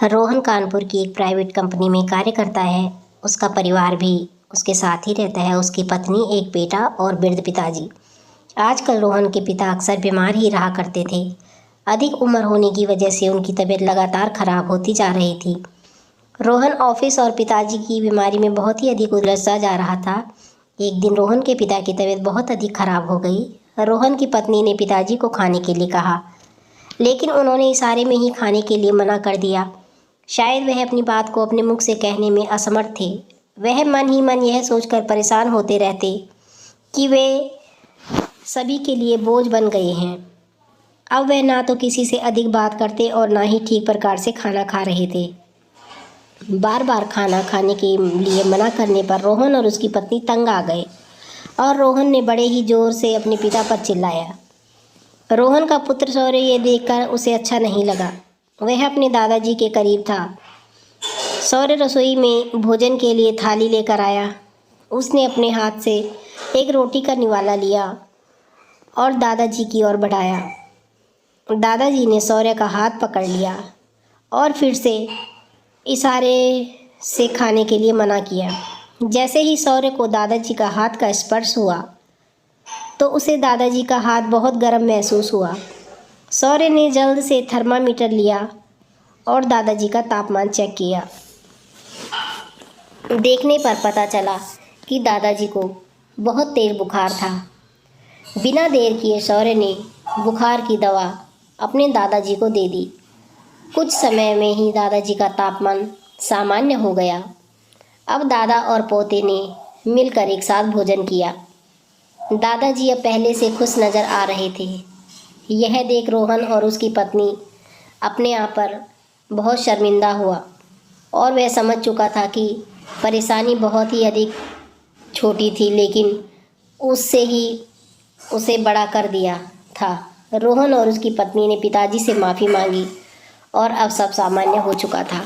रोहन कानपुर की एक private company में कार्य करता है। उसका परिवार भी उसके साथ ही रहता है, उसकी पत्नी, एक बेटा और वृद्ध पिताजी। आजकल रोहन के पिता अक्सर बीमार ही रहा करते थे। अधिक उम्र होने की वजह से उनकी तबीयत लगातार खराब होती जा रही थी। रोहन ऑफिस और पिताजी की बीमारी में बहुत ही अधिक उलझता जा रहा था। एक दिन रोहन के पिता की तबीयत बहुत अधिक खराब हो गई। रोहन की पत्नी ने पिताजी को खाने के लिए कहा, लेकिन उन्होंने इशारे में ही खाने के लिए मना कर दिया। शायद वह अपनी बात को अपने मुख से कहने में असमर्थ थे। वह मन ही मन यह सोचकर परेशान होते रहते कि वे सभी के लिए बोझ बन गए हैं। अब वह ना तो किसी से अधिक बात करते और ना ही ठीक प्रकार से खाना खा रहे थे। बार बार खाना खाने के लिए मना करने पर रोहन और उसकी पत्नी तंग आ गए और रोहन ने बड़े ही जोर से अपने पिता पर चिल्लाया। रोहन का पुत्र सौर्य ये देखकर उसे अच्छा नहीं लगा। वह अपने दादाजी के करीब था। सौर्य रसोई में भोजन के लिए थाली लेकर आया। उसने अपने हाथ से एक रोटी का निवाला लिया और दादाजी की ओर बढ़ाया। दादाजी ने सौर्य का हाथ पकड़ लिया और फिर से इशारे से खाने के लिए मना किया। जैसे ही सौर्य को दादाजी का हाथ का स्पर्श हुआ तो उसे दादाजी का हाथ बहुत गर्म महसूस हुआ। सौर्य ने जल्द से थर्मामीटर लिया और दादाजी का तापमान चेक किया। देखने पर पता चला कि दादाजी को बहुत तेज बुखार था। बिना देर किए सौर्य ने बुखार की दवा अपने दादाजी को दे दी। कुछ समय में ही दादाजी का तापमान सामान्य हो गया। अब दादा और पोते ने मिलकर एक साथ भोजन किया। दादाजी अब पहले से खुश नज़र आ रहे थे। यह देख रोहन और उसकी पत्नी अपने आप पर बहुत शर्मिंदा हुआ और वह समझ चुका था कि परेशानी बहुत ही अधिक छोटी थी, लेकिन उससे ही उसे बड़ा कर दिया था। रोहन और उसकी पत्नी ने पिताजी से माफ़ी मांगी और अब सब सामान्य हो चुका था।